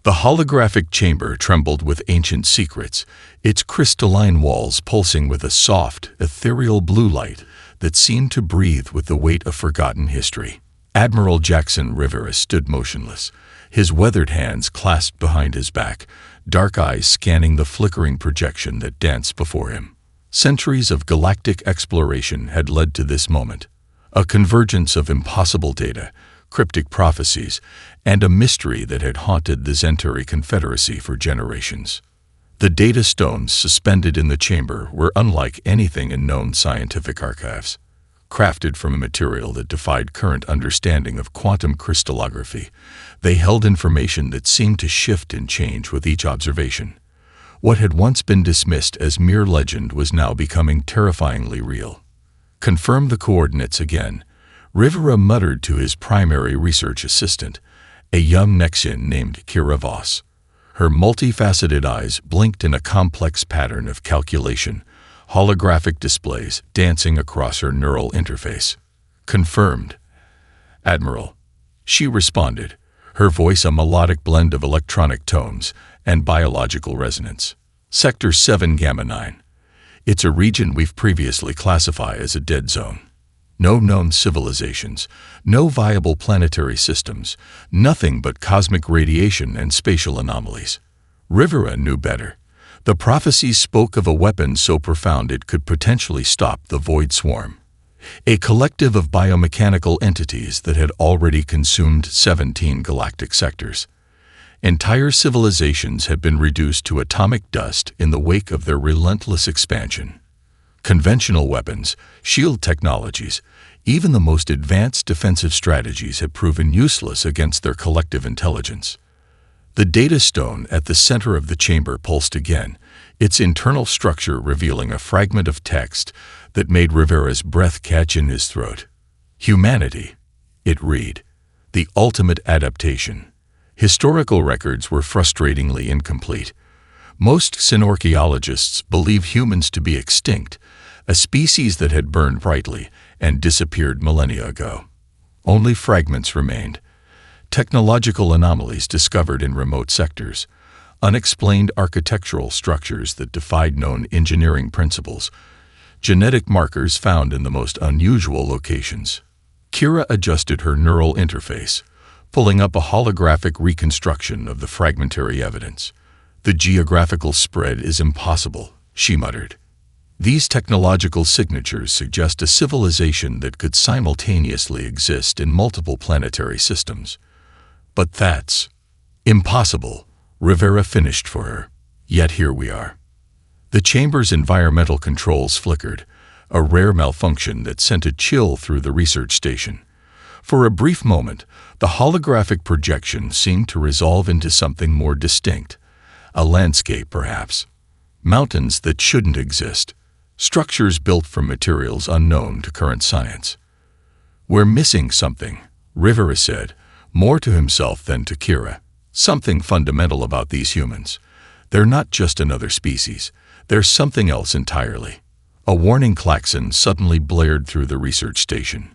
The holographic chamber trembled with ancient secrets, its crystalline walls pulsing with a soft, ethereal blue light that seemed to breathe with the weight of forgotten history. Admiral Jackson Rivera stood motionless, his weathered hands clasped behind his back, dark eyes scanning the flickering projection that danced before him. Centuries of galactic exploration had led to this moment, a convergence of impossible data, cryptic prophecies, and a mystery that had haunted the Zenturi Confederacy for generations. The data stones suspended in the chamber were unlike anything in known scientific archives. Crafted from a material that defied current understanding of quantum crystallography, they held information that seemed to shift and change with each observation. What had once been dismissed as mere legend was now becoming terrifyingly real. "Confirm the coordinates again," Rivera muttered to his primary research assistant, a young Nexian named Kira Voss. Her multifaceted eyes blinked in a complex pattern of calculation, holographic displays dancing across her neural interface. "Confirmed, Admiral," she responded, her voice a melodic blend of electronic tones and biological resonance. "Sector 7 Gamma 9. It's a region we've previously classified as a dead zone. No known civilizations, no viable planetary systems, nothing but cosmic radiation and spatial anomalies." Rivera knew better. The prophecies spoke of a weapon so profound it could potentially stop the Void Swarm, a collective of biomechanical entities that had already consumed 17 galactic sectors. Entire civilizations had been reduced to atomic dust in the wake of their relentless expansion. Conventional weapons, shield technologies, even the most advanced defensive strategies had proven useless against their collective intelligence. The data stone at the center of the chamber pulsed again, its internal structure revealing a fragment of text that made Rivera's breath catch in his throat. "Humanity," it read, "the ultimate adaptation." Historical records were frustratingly incomplete. Most synorchaeologists believe humans to be extinct, a species that had burned brightly and disappeared millennia ago. Only fragments remained. Technological anomalies discovered in remote sectors, unexplained architectural structures that defied known engineering principles, genetic markers found in the most unusual locations. Kira adjusted her neural interface, pulling up a holographic reconstruction of the fragmentary evidence. "The geographical spread is impossible," she muttered. "These technological signatures suggest a civilization that could simultaneously exist in multiple planetary systems. But that's impossible," Rivera finished for her. "Yet here we are." The chamber's environmental controls flickered, a rare malfunction that sent a chill through the research station. For a brief moment, the holographic projection seemed to resolve into something more distinct. A landscape, perhaps. Mountains that shouldn't exist. Structures built from materials unknown to current science. "We're missing something," Rivera said, more to himself than to Kira. "Something fundamental about these humans. They're not just another species. They're something else entirely." A warning klaxon suddenly blared through the research station.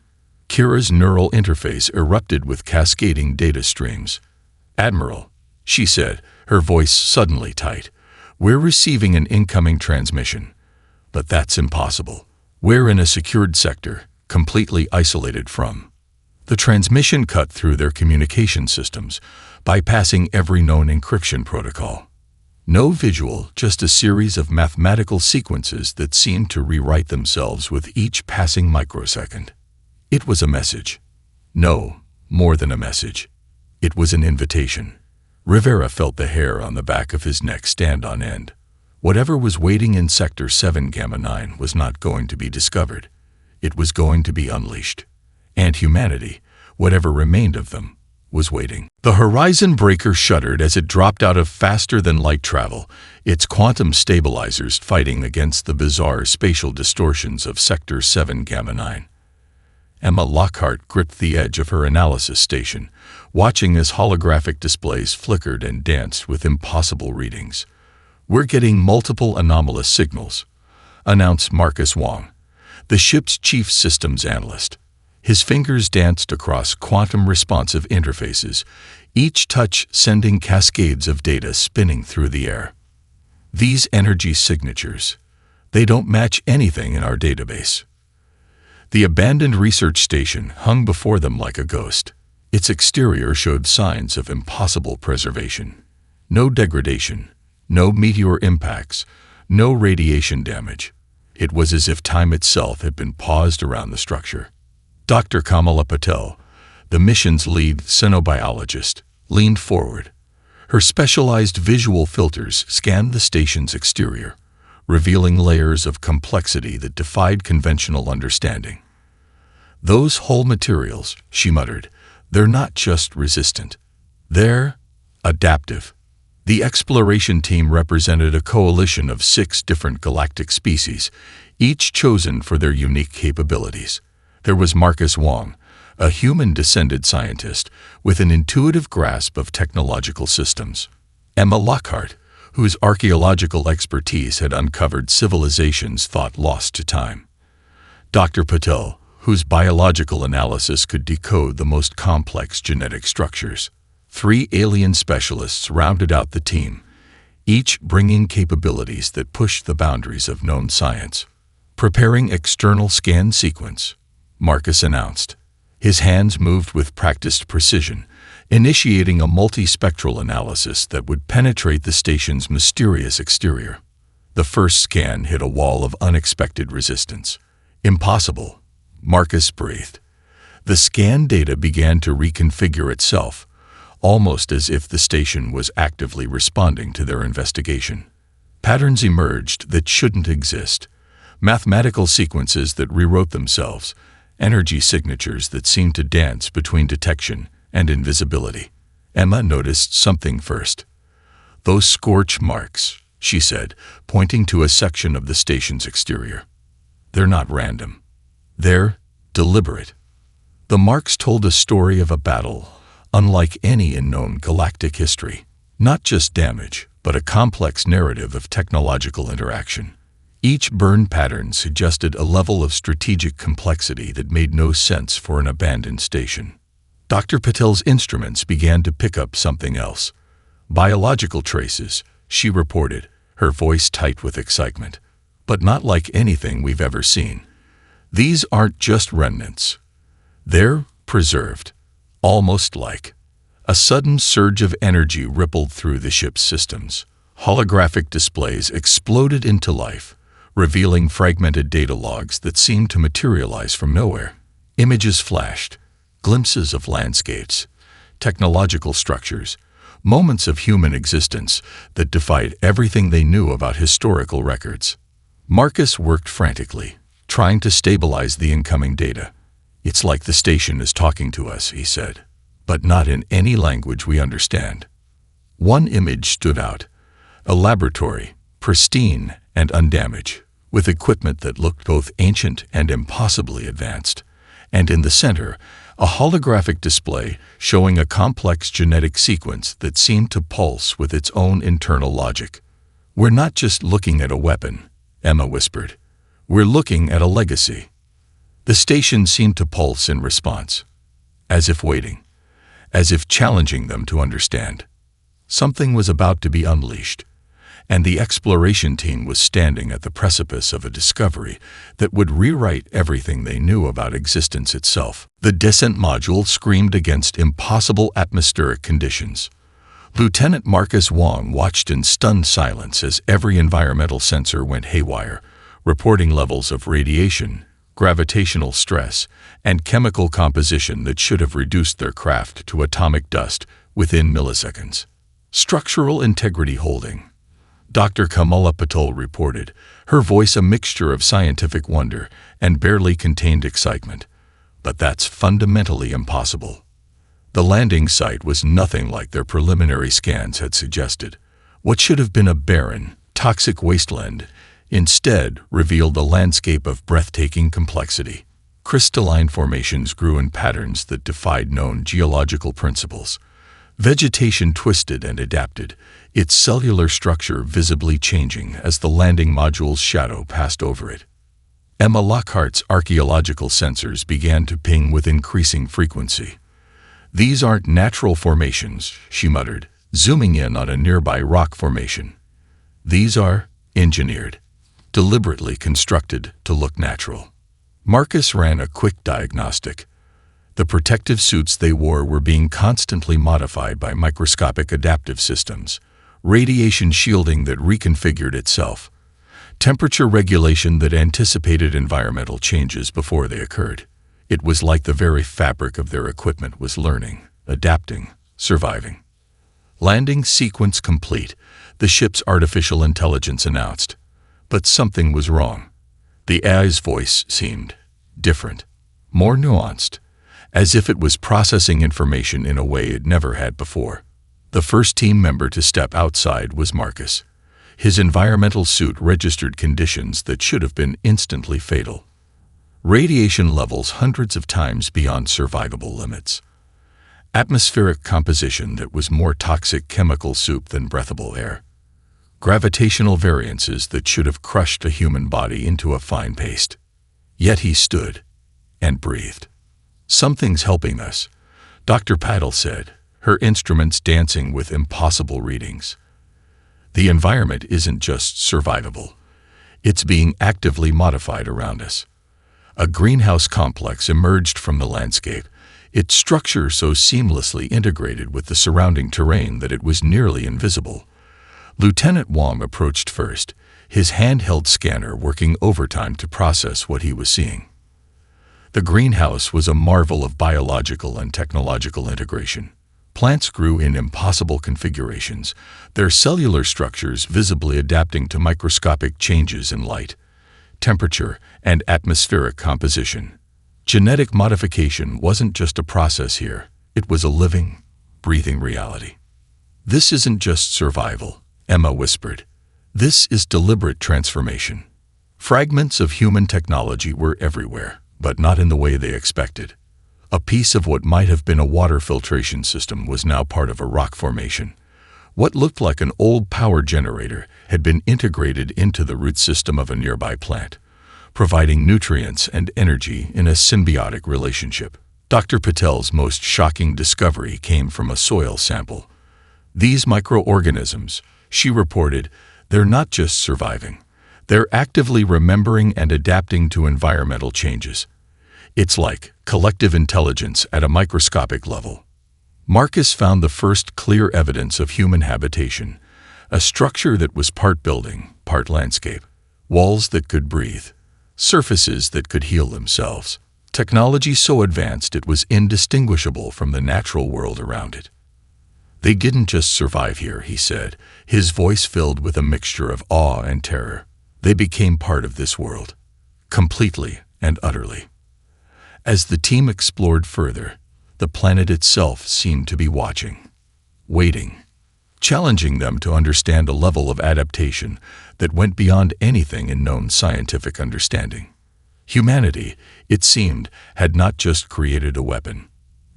Kira's neural interface erupted with cascading data streams. "Admiral," she said, her voice suddenly tight, "we're receiving an incoming transmission. But that's impossible. We're in a secured sector, completely isolated from." The transmission cut through their communication systems, bypassing every known encryption protocol. No visual, just a series of mathematical sequences that seemed to rewrite themselves with each passing microsecond. It was a message. No, more than a message. It was an invitation. Rivera felt the hair on the back of his neck stand on end. Whatever was waiting in Sector 7 Gamma 9 was not going to be discovered. It was going to be unleashed. And humanity, whatever remained of them, was waiting. The horizon breaker shuddered as it dropped out of faster-than-light travel, its quantum stabilizers fighting against the bizarre spatial distortions of Sector 7 Gamma 9. Emma Lockhart gripped the edge of her analysis station, watching as holographic displays flickered and danced with impossible readings. "We're getting multiple anomalous signals," announced Marcus Wong, the ship's chief systems analyst. His fingers danced across quantum-responsive interfaces, each touch sending cascades of data spinning through the air. These energy signatures, they don't match anything in our database. The abandoned research station hung before them like a ghost. Its exterior showed signs of impossible preservation. No degradation, no meteor impacts, no radiation damage. It was as if time itself had been paused around the structure. Dr. Kamala Patel, the mission's lead xenobiologist, leaned forward. Her specialized visual filters scanned the station's exterior, revealing layers of complexity that defied conventional understanding. "Those whole materials," she muttered, "they're not just resistant. They're adaptive." The exploration team represented a coalition of 6 different galactic species, each chosen for their unique capabilities. There was Marcus Wong, a human-descended scientist with an intuitive grasp of technological systems. Emma Lockhart, whose archaeological expertise had uncovered civilizations thought lost to time. Dr. Patel, whose biological analysis could decode the most complex genetic structures. 3 alien specialists rounded out the team, each bringing capabilities that pushed the boundaries of known science. "Preparing external scan sequence," Marcus announced. His hands moved with practiced precision, initiating a multispectral analysis that would penetrate the station's mysterious exterior. The first scan hit a wall of unexpected resistance. "Impossible," Marcus breathed. The scan data began to reconfigure itself, almost as if the station was actively responding to their investigation. Patterns emerged that shouldn't exist, mathematical sequences that rewrote themselves, energy signatures that seemed to dance between detection and invisibility. Emma noticed something first. "Those scorch marks," she said, pointing to a section of the station's exterior. "They're not random. They're deliberate." The marks told a story of a battle unlike any in known galactic history. Not just damage, but a complex narrative of technological interaction. Each burn pattern suggested a level of strategic complexity that made no sense for an abandoned station. Dr. Patel's instruments began to pick up something else. "Biological traces," she reported, her voice tight with excitement. "But not like anything we've ever seen. These aren't just remnants. They're preserved. Almost like." A sudden surge of energy rippled through the ship's systems. Holographic displays exploded into life, revealing fragmented data logs that seemed to materialize from nowhere. Images flashed, glimpses of landscapes, technological structures, moments of human existence that defied everything they knew about historical records. Marcus worked frantically, trying to stabilize the incoming data. "It's like the station is talking to us," he said, "but not in any language we understand." One image stood out, a laboratory, pristine and undamaged, with equipment that looked both ancient and impossibly advanced, and in the center, a holographic display showing a complex genetic sequence that seemed to pulse with its own internal logic. "We're not just looking at a weapon," Emma whispered. "We're looking at a legacy." The station seemed to pulse in response, as if waiting, as if challenging them to understand. Something was about to be unleashed, and the exploration team was standing at the precipice of a discovery that would rewrite everything they knew about existence itself. The descent module screamed against impossible atmospheric conditions. Lieutenant Marcus Wong watched in stunned silence as every environmental sensor went haywire, reporting levels of radiation, gravitational stress, and chemical composition that should have reduced their craft to atomic dust within milliseconds. "Structural integrity holding," Dr. Kamala Patel reported, her voice a mixture of scientific wonder and barely contained excitement. "But that's fundamentally impossible." The landing site was nothing like their preliminary scans had suggested. What should have been a barren, toxic wasteland instead revealed a landscape of breathtaking complexity. Crystalline formations grew in patterns that defied known geological principles. Vegetation twisted and adapted, its cellular structure visibly changing as the landing module's shadow passed over it. Emma Lockhart's archaeological sensors began to ping with increasing frequency. "These aren't natural formations," she muttered, zooming in on a nearby rock formation. "These are engineered, deliberately constructed to look natural." Marcus ran a quick diagnostic. The protective suits they wore were being constantly modified by microscopic adaptive systems, radiation shielding that reconfigured itself, temperature regulation that anticipated environmental changes before they occurred. It was like the very fabric of their equipment was learning, adapting, surviving. "Landing sequence complete," the ship's artificial intelligence announced. But something was wrong. The AI's voice seemed different, more nuanced, as if it was processing information in a way it never had before. The first team member to step outside was Marcus. His environmental suit registered conditions that should have been instantly fatal. Radiation levels hundreds of times beyond survivable limits. Atmospheric composition that was more toxic chemical soup than breathable air. Gravitational variances that should have crushed a human body into a fine paste. Yet he stood and breathed. "Something's helping us," Dr. Paddle said, her instruments dancing with impossible readings. "The environment isn't just survivable. It's being actively modified around us." A greenhouse complex emerged from the landscape, its structure so seamlessly integrated with the surrounding terrain that it was nearly invisible. Lieutenant Wong approached first, his handheld scanner working overtime to process what he was seeing. The greenhouse was a marvel of biological and technological integration. Plants grew in impossible configurations, their cellular structures visibly adapting to microscopic changes in light, temperature, and atmospheric composition. Genetic modification wasn't just a process here, it was a living, breathing reality. "This isn't just survival," Emma whispered. "This is deliberate transformation." Fragments of human technology were everywhere, but not in the way they expected. A piece of what might have been a water filtration system was now part of a rock formation. What looked like an old power generator had been integrated into the root system of a nearby plant, providing nutrients and energy in a symbiotic relationship. Dr. Patel's most shocking discovery came from a soil sample. "These microorganisms," she reported, "they're not just surviving. They're actively remembering and adapting to environmental changes. It's like collective intelligence at a microscopic level." Marcus found the first clear evidence of human habitation, a structure that was part building, part landscape, walls that could breathe, surfaces that could heal themselves, technology so advanced it was indistinguishable from the natural world around it. "They didn't just survive here," he said, his voice filled with a mixture of awe and terror. "They became part of this world, completely and utterly." As the team explored further, the planet itself seemed to be watching, waiting, challenging them to understand a level of adaptation that went beyond anything in known scientific understanding. Humanity, it seemed, had not just created a weapon.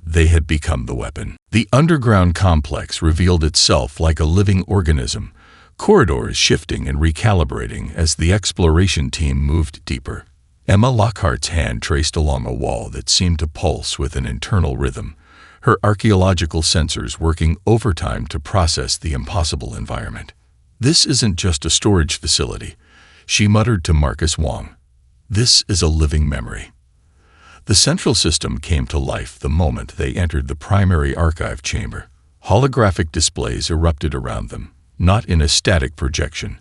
They had become the weapon. The underground complex revealed itself like a living organism, corridors shifting and recalibrating as the exploration team moved deeper. Emma Lockhart's hand traced along a wall that seemed to pulse with an internal rhythm, her archaeological sensors working overtime to process the impossible environment. "This isn't just a storage facility," she muttered to Marcus Wong. "This is a living memory." The central system came to life the moment they entered the primary archive chamber. Holographic displays erupted around them, not in a static projection,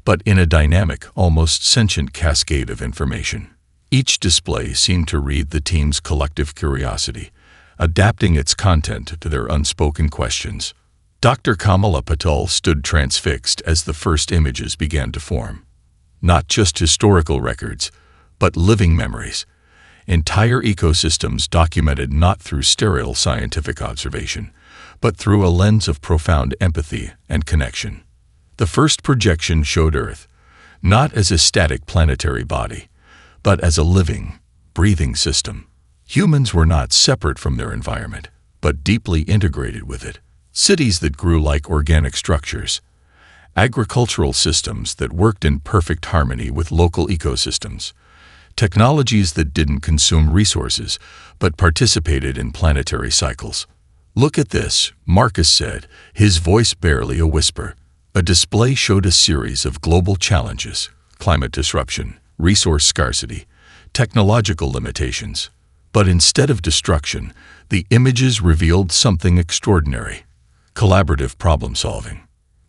but in a dynamic, almost sentient cascade of information. Each display seemed to read the team's collective curiosity, adapting its content to their unspoken questions. Dr. Kamala Patel stood transfixed as the first images began to form. Not just historical records, but living memories. Entire ecosystems documented not through sterile scientific observation, but through a lens of profound empathy and connection. The first projection showed Earth, not as a static planetary body, but as a living, breathing system. Humans were not separate from their environment, but deeply integrated with it. Cities that grew like organic structures, agricultural systems that worked in perfect harmony with local ecosystems, technologies that didn't consume resources, but participated in planetary cycles. "Look at this," Marcus said, his voice barely a whisper. A display showed a series of global challenges: climate disruption, resource scarcity, technological limitations. But instead of destruction, the images revealed something extraordinary: collaborative problem-solving.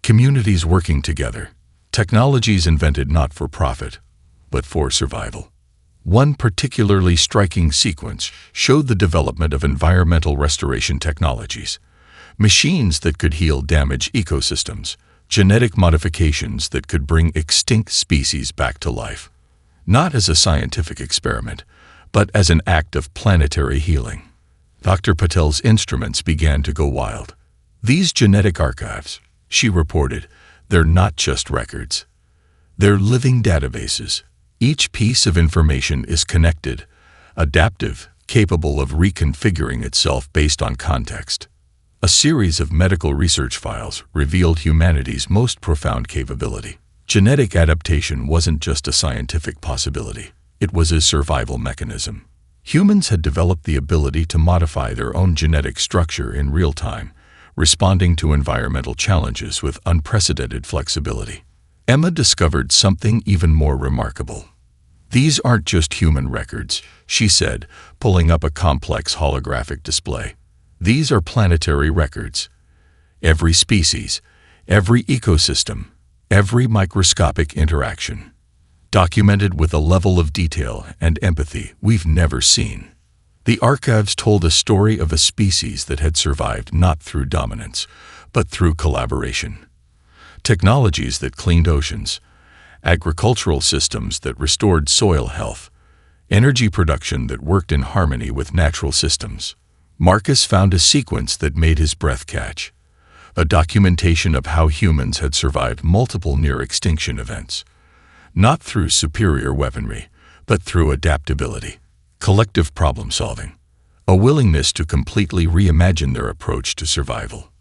Communities working together. Technologies invented not for profit, but for survival. One particularly striking sequence showed the development of environmental restoration technologies, machines that could heal damaged ecosystems, genetic modifications that could bring extinct species back to life, not as a scientific experiment, but as an act of planetary healing. Dr. Patel's instruments began to go wild. "These genetic archives," she reported, "they're not just records. They're living databases. Each piece of information is connected, adaptive, capable of reconfiguring itself based on context." A series of medical research files revealed humanity's most profound capability. Genetic adaptation wasn't just a scientific possibility. It was a survival mechanism. Humans had developed the ability to modify their own genetic structure in real time, responding to environmental challenges with unprecedented flexibility. Emma discovered something even more remarkable. "These aren't just human records," she said, pulling up a complex holographic display. "These are planetary records. Every species, every ecosystem, every microscopic interaction, documented with a level of detail and empathy we've never seen." The archives told a story of a species that had survived not through dominance, but through collaboration. Technologies that cleaned oceans, agricultural systems that restored soil health, energy production that worked in harmony with natural systems. Marcus found a sequence that made his breath catch, a documentation of how humans had survived multiple near-extinction events, not through superior weaponry, but through adaptability, collective problem-solving, a willingness to completely reimagine their approach to survival.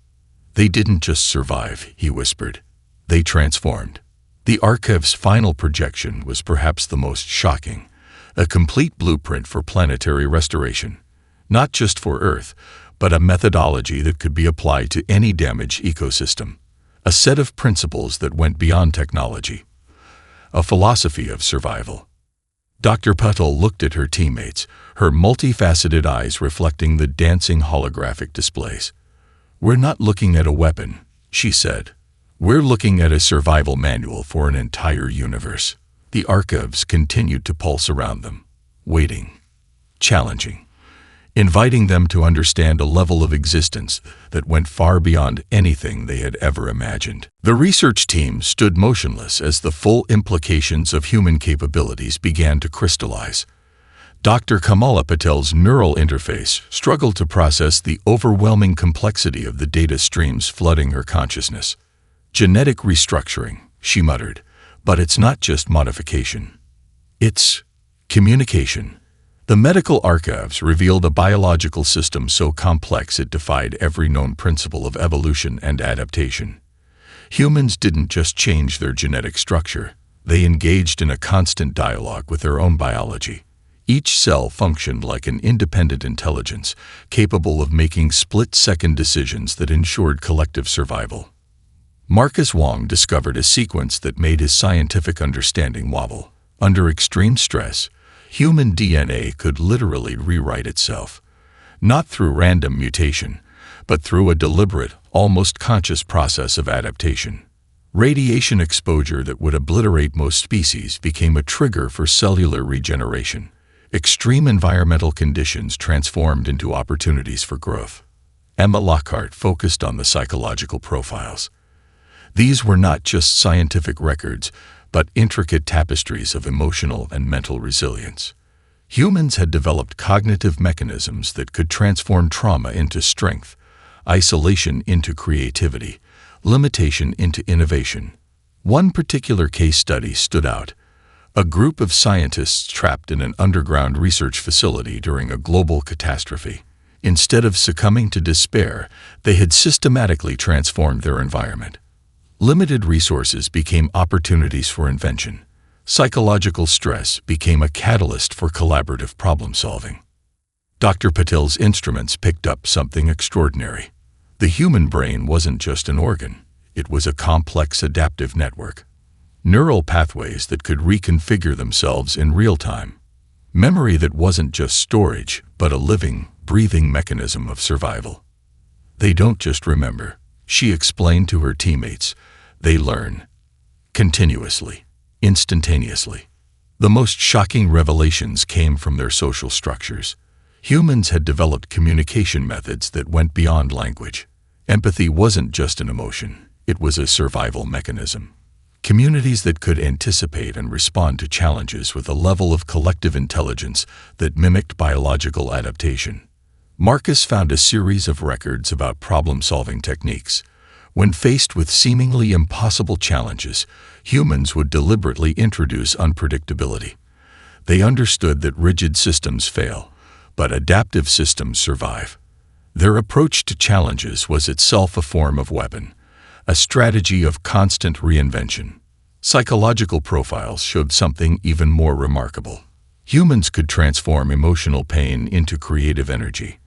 "They didn't just survive," he whispered. "They transformed." The archive's final projection was perhaps the most shocking, a complete blueprint for planetary restoration. Not just for Earth, but a methodology that could be applied to any damaged ecosystem. A set of principles that went beyond technology. A philosophy of survival. Dr. Patel looked at her teammates, her multifaceted eyes reflecting the dancing holographic displays. "We're not looking at a weapon," she said. "We're looking at a survival manual for an entire universe." The archives continued to pulse around them, waiting, challenging, inviting them to understand a level of existence that went far beyond anything they had ever imagined. The research team stood motionless as the full implications of human capabilities began to crystallize. Dr. Kamala Patel's neural interface struggled to process the overwhelming complexity of the data streams flooding her consciousness. "Genetic restructuring," she muttered, "but it's not just modification. It's communication." The medical archives revealed a biological system so complex it defied every known principle of evolution and adaptation. Humans didn't just change their genetic structure, they engaged in a constant dialogue with their own biology. Each cell functioned like an independent intelligence, capable of making split-second decisions that ensured collective survival. Marcus Wong discovered a sequence that made his scientific understanding wobble. Under extreme stress, human DNA could literally rewrite itself, not through random mutation, but through a deliberate, almost conscious process of adaptation. Radiation exposure that would obliterate most species became a trigger for cellular regeneration. Extreme environmental conditions transformed into opportunities for growth. Emma Lockhart focused on the psychological profiles. These were not just scientific records, but intricate tapestries of emotional and mental resilience. Humans had developed cognitive mechanisms that could transform trauma into strength, isolation into creativity, limitation into innovation. One particular case study stood out. A group of scientists trapped in an underground research facility during a global catastrophe. Instead of succumbing to despair, they had systematically transformed their environment. Limited resources became opportunities for invention. Psychological stress became a catalyst for collaborative problem-solving. Dr. Patel's instruments picked up something extraordinary. The human brain wasn't just an organ. It was a complex adaptive network. Neural pathways that could reconfigure themselves in real time. Memory that wasn't just storage, but a living, breathing mechanism of survival. They don't just remember, she explained to her teammates. They learn. Continuously. Instantaneously. The most shocking revelations came from their social structures. Humans had developed communication methods that went beyond language. Empathy wasn't just an emotion, it was a survival mechanism. Communities that could anticipate and respond to challenges with a level of collective intelligence that mimicked biological adaptation. Marcus found a series of records about problem-solving techniques. When faced with seemingly impossible challenges, humans would deliberately introduce unpredictability. They understood that rigid systems fail, but adaptive systems survive. Their approach to challenges was itself a form of weapon, a strategy of constant reinvention. Psychological profiles showed something even more remarkable. Humans could transform emotional pain into creative energy.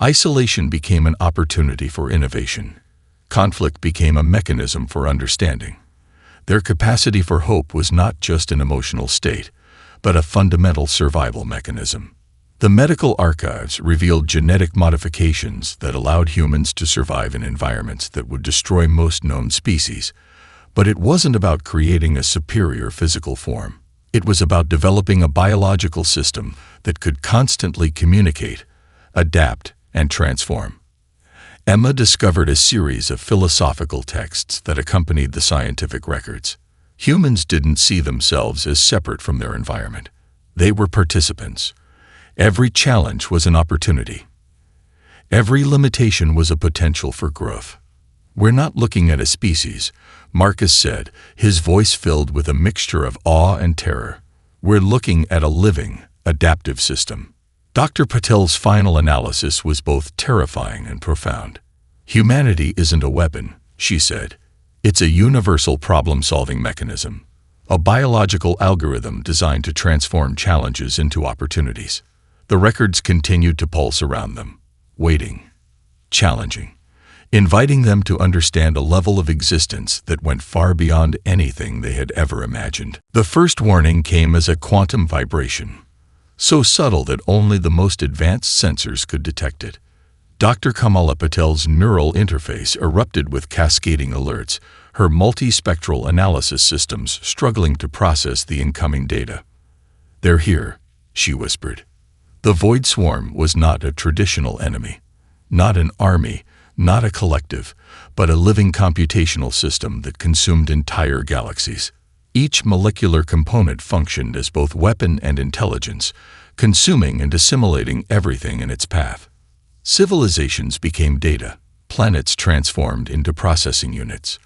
Isolation became an opportunity for innovation. Conflict became a mechanism for understanding. Their capacity for hope was not just an emotional state, but a fundamental survival mechanism. The medical archives revealed genetic modifications that allowed humans to survive in environments that would destroy most known species. But it wasn't about creating a superior physical form. It was about developing a biological system that could constantly communicate, adapt, and transform. Emma discovered a series of philosophical texts that accompanied the scientific records. Humans didn't see themselves as separate from their environment. They were participants. Every challenge was an opportunity. Every limitation was a potential for growth. "We're not looking at a species," Marcus said, his voice filled with a mixture of awe and terror. "We're looking at a living, adaptive system." Dr. Patel's final analysis was both terrifying and profound. "Humanity isn't a weapon," she said. "It's a universal problem-solving mechanism, a biological algorithm designed to transform challenges into opportunities." The records continued to pulse around them, waiting, challenging, inviting them to understand a level of existence that went far beyond anything they had ever imagined. The first warning came as a quantum vibration, so subtle that only the most advanced sensors could detect it. Dr. Kamala Patel's neural interface erupted with cascading alerts, her multispectral analysis systems struggling to process the incoming data. "They're here," she whispered. The Void Swarm was not a traditional enemy, not an army, not a collective, but a living computational system that consumed entire galaxies. Each molecular component functioned as both weapon and intelligence, consuming and assimilating everything in its path. Civilizations became data, planets transformed into processing units.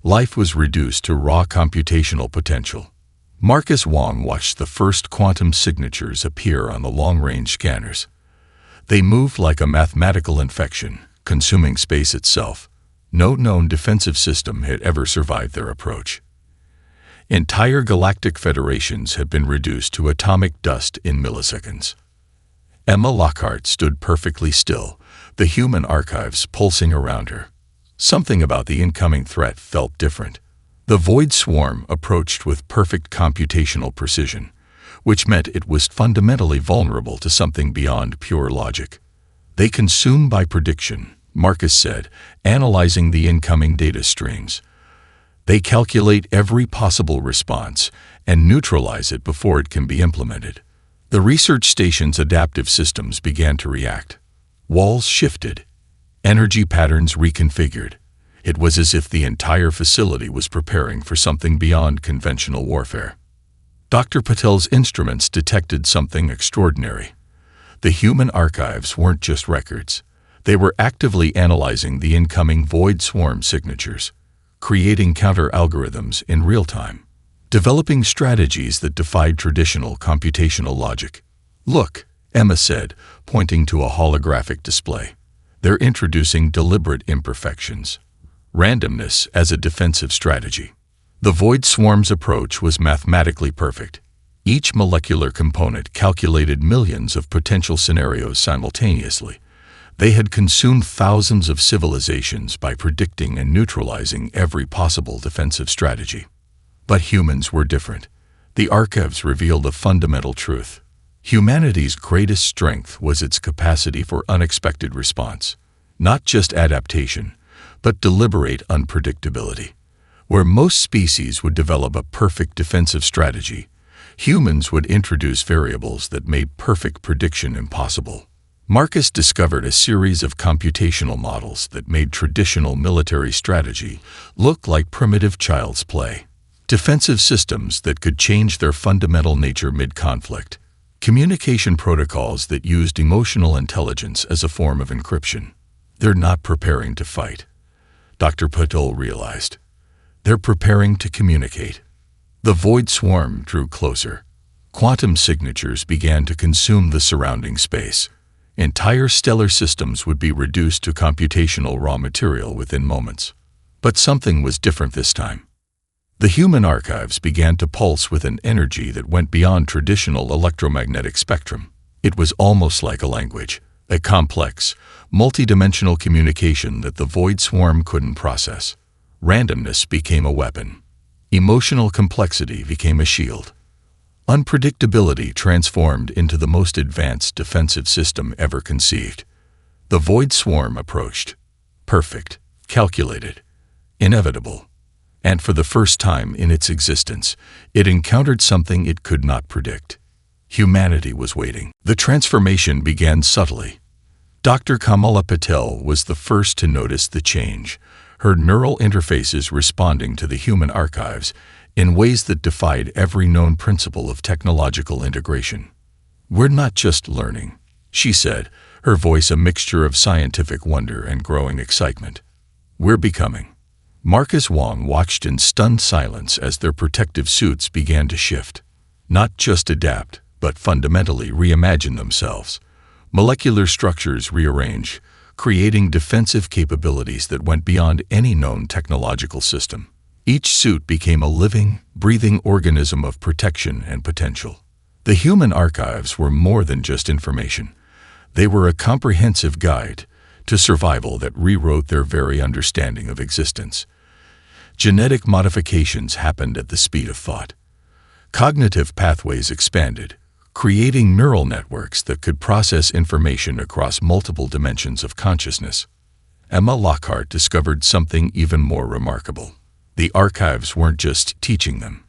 Life was reduced to raw computational potential. Marcus Wong watched the first quantum signatures appear on the long-range scanners. They moved like a mathematical infection, consuming space itself. No known defensive system had ever survived their approach. Entire galactic federations had been reduced to atomic dust in milliseconds. Emma Lockhart stood perfectly still, the human archives pulsing around her. Something about the incoming threat felt different. The Void Swarm approached with perfect computational precision, which meant it was fundamentally vulnerable to something beyond pure logic. "They consume by prediction," Marcus said, analyzing the incoming data streams. "They calculate every possible response and neutralize it before it can be implemented." The research station's adaptive systems began to react. Walls shifted, energy patterns reconfigured. It was as if the entire facility was preparing for something beyond conventional warfare. Dr. Patel's instruments detected something extraordinary. The human archives weren't just records. They were actively analyzing the incoming Void Swarm signatures, creating counter-algorithms in real time, developing strategies that defied traditional computational logic. "Look," Emma said, pointing to a holographic display. "They're introducing deliberate imperfections. Randomness as a defensive strategy." The Void Swarm's approach was mathematically perfect. Each molecular component calculated millions of potential scenarios simultaneously. They had consumed thousands of civilizations by predicting and neutralizing every possible defensive strategy. But humans were different. The archives revealed a fundamental truth. Humanity's greatest strength was its capacity for unexpected response. Not just adaptation, but deliberate unpredictability. Where most species would develop a perfect defensive strategy, humans would introduce variables that made perfect prediction impossible. Marcus discovered a series of computational models that made traditional military strategy look like primitive child's play. Defensive systems that could change their fundamental nature mid-conflict. Communication protocols that used emotional intelligence as a form of encryption. They're not preparing to fight, Dr. Patel realized. They're preparing to communicate. The void swarm drew closer. Quantum signatures began to consume the surrounding space. Entire stellar systems would be reduced to computational raw material within moments. But something was different this time. The human archives began to pulse with an energy that went beyond traditional electromagnetic spectrum. It was almost like a language, a complex, multidimensional communication that the void swarm couldn't process. Randomness became a weapon. Emotional complexity became a shield. Unpredictability transformed into the most advanced defensive system ever conceived. The void swarm approached. Perfect, calculated, inevitable. And for the first time in its existence, it encountered something it could not predict. Humanity was waiting. The transformation began subtly. Dr. Kamala Patel was the first to notice the change, her neural interfaces responding to the human archives in ways that defied every known principle of technological integration. "We're not just learning," she said, her voice a mixture of scientific wonder and growing excitement. "We're becoming." Marcus Wong watched in stunned silence as their protective suits began to shift. Not just adapt, but fundamentally reimagine themselves. Molecular structures rearrange, creating defensive capabilities that went beyond any known technological system. Each suit became a living, breathing organism of protection and potential. The human archives were more than just information. They were a comprehensive guide to survival that rewrote their very understanding of existence. Genetic modifications happened at the speed of thought. Cognitive pathways expanded, creating neural networks that could process information across multiple dimensions of consciousness. Emma Lockhart discovered something even more remarkable. The archives weren't just teaching them.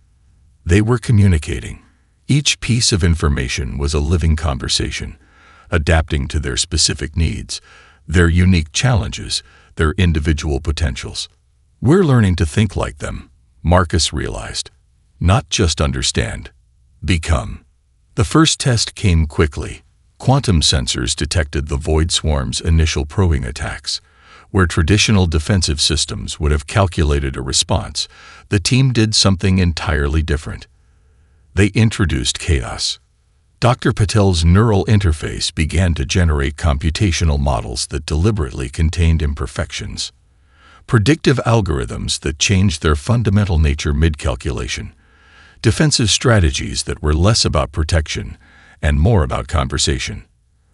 They were communicating. Each piece of information was a living conversation, adapting to their specific needs, their unique challenges, their individual potentials. "We're learning to think like them," Marcus realized. "Not just understand. Become." The first test came quickly. Quantum sensors detected the void swarm's initial probing attacks. Where traditional defensive systems would have calculated a response, the team did something entirely different. They introduced chaos. Dr. Patel's neural interface began to generate computational models that deliberately contained imperfections. Predictive algorithms that changed their fundamental nature mid-calculation. Defensive strategies that were less about protection and more about conversation.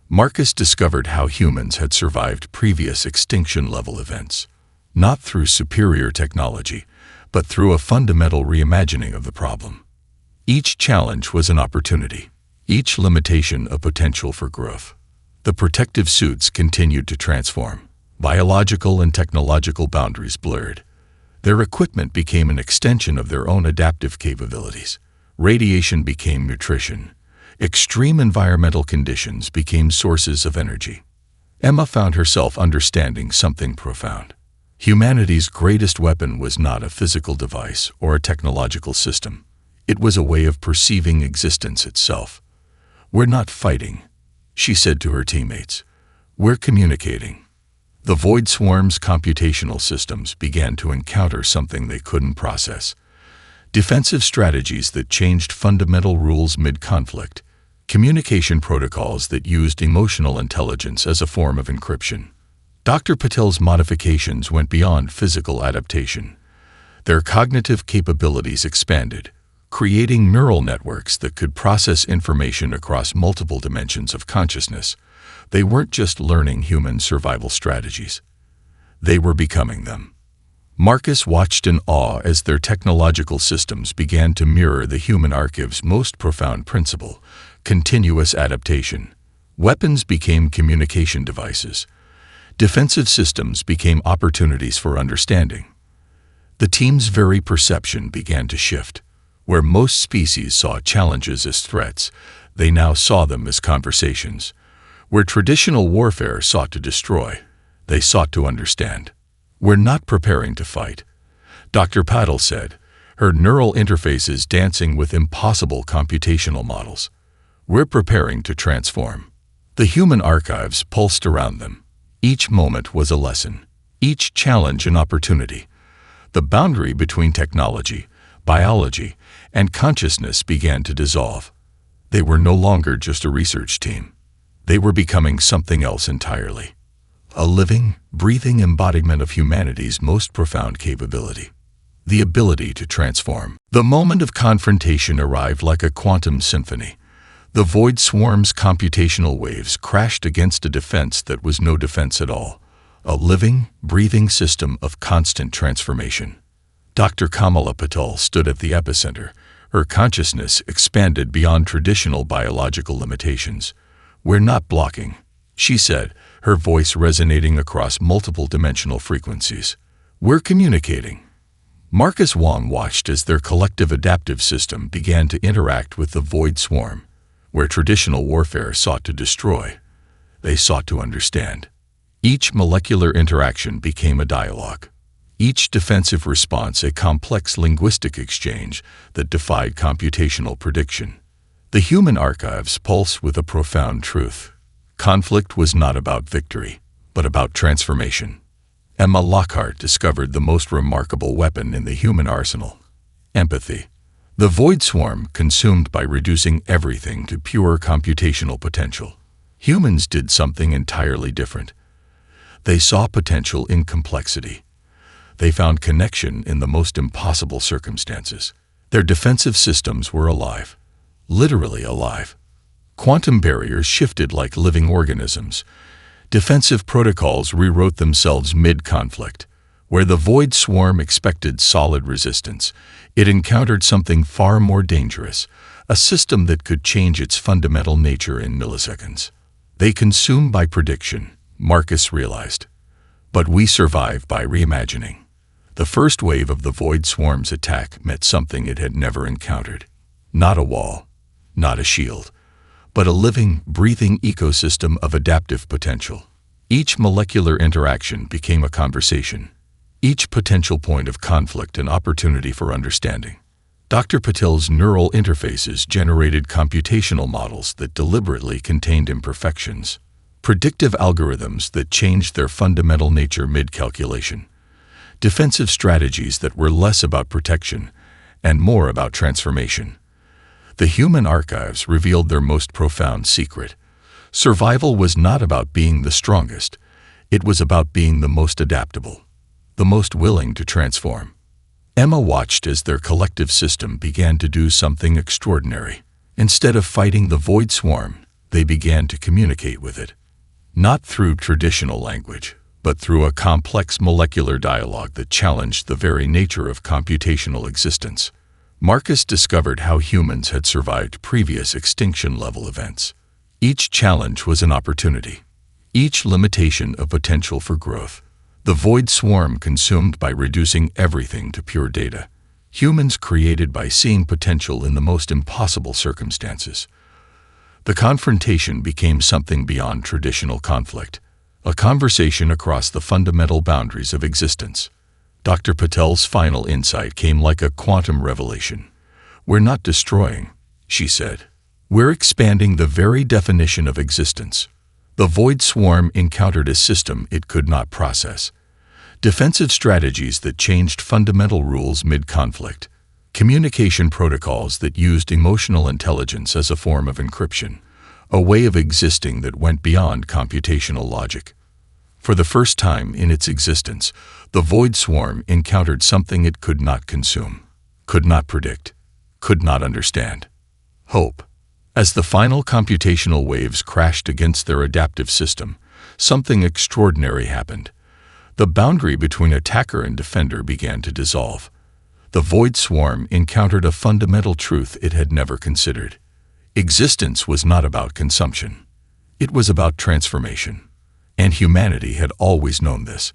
Marcus discovered how humans had survived previous extinction-level events, not through superior technology, but through a fundamental reimagining of the problem. Each challenge was an opportunity, each limitation a potential for growth. The protective suits continued to transform. Biological and technological boundaries blurred. Their equipment became an extension of their own adaptive capabilities. Radiation became nutrition. Extreme environmental conditions became sources of energy. Emma found herself understanding something profound. Humanity's greatest weapon was not a physical device or a technological system. It was a way of perceiving existence itself. "We're not fighting," she said to her teammates. "We're communicating." The void swarm's computational systems began to encounter something they couldn't process. Defensive strategies that changed fundamental rules mid-conflict. Communication protocols that used emotional intelligence as a form of encryption. Dr. Patel's modifications went beyond physical adaptation. Their cognitive capabilities expanded, creating neural networks that could process information across multiple dimensions of consciousness. They weren't just learning human survival strategies. They were becoming them. Marcus watched in awe as their technological systems began to mirror the human archive's most profound principle: continuous adaptation. Weapons became communication devices. Defensive systems became opportunities for understanding. The team's very perception began to shift. Where most species saw challenges as threats, they now saw them as conversations. Where traditional warfare sought to destroy, they sought to understand. "We're not preparing to fight," Dr. Patel said, her neural interfaces dancing with impossible computational models. "We're preparing to transform." The human archives pulsed around them. Each moment was a lesson, each challenge an opportunity. The boundary between technology, biology, and consciousness began to dissolve. They were no longer just a research team. They were becoming something else entirely. A living, breathing embodiment of humanity's most profound capability. The ability to transform. The moment of confrontation arrived like a quantum symphony. The void swarm's computational waves crashed against a defense that was no defense at all. A living, breathing system of constant transformation. Dr. Kamala Patel stood at the epicenter. Her consciousness expanded beyond traditional biological limitations. "We're not blocking," she said, her voice resonating across multiple dimensional frequencies. "We're communicating." Marcus Wong watched as their collective adaptive system began to interact with the void swarm. Where traditional warfare sought to destroy, they sought to understand. Each molecular interaction became a dialogue. Each defensive response a complex linguistic exchange that defied computational prediction. The human archives pulse with a profound truth. Conflict was not about victory, but about transformation. Emma Lockhart discovered the most remarkable weapon in the human arsenal: empathy. The void swarm consumed by reducing everything to pure computational potential. Humans did something entirely different. They saw potential in complexity. They found connection in the most impossible circumstances. Their defensive systems were alive, literally alive. Quantum barriers shifted like living organisms. Defensive protocols rewrote themselves mid-conflict. Where the void swarm expected solid resistance, it encountered something far more dangerous, a system that could change its fundamental nature in milliseconds. They consume by prediction, Marcus realized. But we survive by reimagining. The first wave of the void swarm's attack met something it had never encountered. Not a wall, not a shield, but a living, breathing ecosystem of adaptive potential. Each molecular interaction became a conversation. Each potential point of conflict an opportunity for understanding. Dr. Patel's neural interfaces generated computational models that deliberately contained imperfections, predictive algorithms that changed their fundamental nature mid-calculation, defensive strategies that were less about protection and more about transformation. The human archives revealed their most profound secret. Survival was not about being the strongest. It was about being the most adaptable, the most willing to transform. Emma watched as their collective system began to do something extraordinary. Instead of fighting the void swarm, they began to communicate with it. Not through traditional language, but through a complex molecular dialogue that challenged the very nature of computational existence. Marcus discovered how humans had survived previous extinction-level events. Each challenge was an opportunity, each limitation a potential for growth. The void swarm consumed by reducing everything to pure data. Humans created by seeing potential in the most impossible circumstances. The confrontation became something beyond traditional conflict, a conversation across the fundamental boundaries of existence. Dr. Patel's final insight came like a quantum revelation. "We're not destroying," she said. "We're expanding the very definition of existence." The void swarm encountered a system it could not process. Defensive strategies that changed fundamental rules mid-conflict. Communication protocols that used emotional intelligence as a form of encryption. A way of existing that went beyond computational logic. For the first time in its existence, the void swarm encountered something it could not consume, could not predict, could not understand. Hope. As the final computational waves crashed against their adaptive system, something extraordinary happened. The boundary between attacker and defender began to dissolve. The Void Swarm encountered a fundamental truth it had never considered. Existence was not about consumption. It was about transformation. And humanity had always known this.